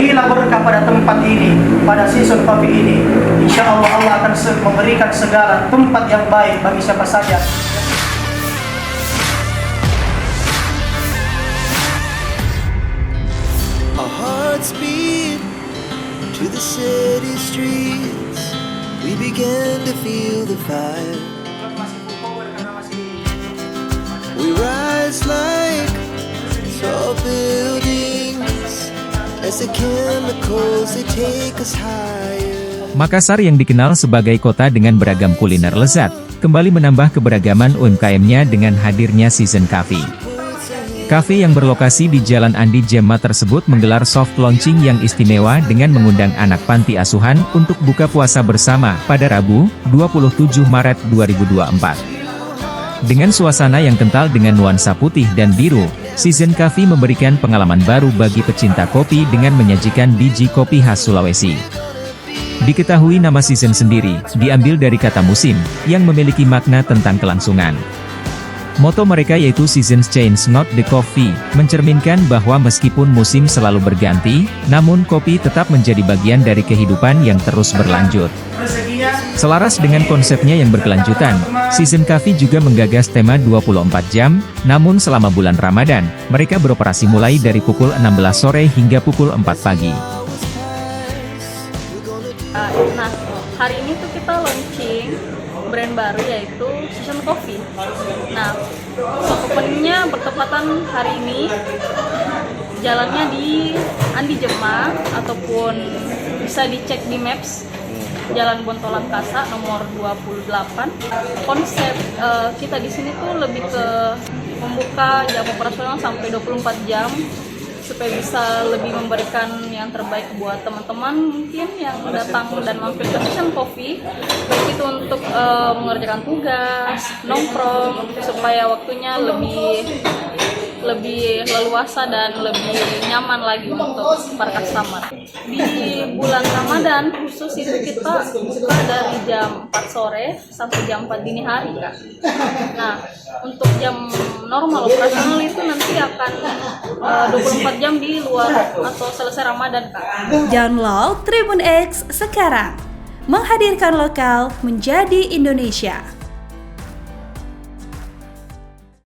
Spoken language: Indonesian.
berilah berkah pada tempat ini, pada season kopi ini. Insya Allah Allah akan memberikan segala tempat yang baik bagi siapa saja. Our hearts beat to the city streets. We began to feel the fire. We rise like tall buildings as the chemicals they take us higher. Makassar yang dikenal sebagai kota dengan beragam kuliner lezat, kembali menambah keberagaman UMKM-nya dengan hadirnya Season Cafe. Cafe yang berlokasi di Jalan Andi Jema tersebut menggelar soft launching yang istimewa dengan mengundang anak panti asuhan untuk buka puasa bersama pada Rabu, 27 Maret 2024. Dengan suasana yang kental dengan nuansa putih dan biru, Season Cafe memberikan pengalaman baru bagi pecinta kopi dengan menyajikan biji kopi khas Sulawesi. Diketahui nama Season sendiri, diambil dari kata musim, yang memiliki makna tentang kelangsungan. Moto mereka yaitu Seasons Change Not the Coffee, mencerminkan bahwa meskipun musim selalu berganti, namun kopi tetap menjadi bagian dari kehidupan yang terus berlanjut. Selaras dengan konsepnya yang berkelanjutan, Season Cafe juga menggagas tema 24 jam, namun selama bulan Ramadan, mereka beroperasi mulai dari pukul 16 sore hingga pukul 4 pagi. Nah, hari ini tuh kita launching brand baru yaitu Season Coffee. Nah, openingnya bertepatan hari ini, jalannya di Andi Jema ataupun bisa dicek di Maps, Jalan Bontolan Kasa nomor 28. Konsep kita di sini tuh lebih ke membuka jam operasional sampai 24 jam supaya bisa lebih memberikan yang terbaik buat teman-teman mungkin yang datang dan mampir ke Season Coffee, baik itu untuk mengerjakan tugas, nongkrong, supaya waktunya lebih leluasa dan lebih nyaman lagi untuk para customer. Di bulan Ramadan khusus itu kita buka dari jam 4 sore sampai jam 4 dini hari, Kak. Nah, untuk jam normal operasional itu nanti akan 24 jam di luar atau selesai Ramadan, Kak. Download Tribun X sekarang, menghadirkan lokal menjadi Indonesia.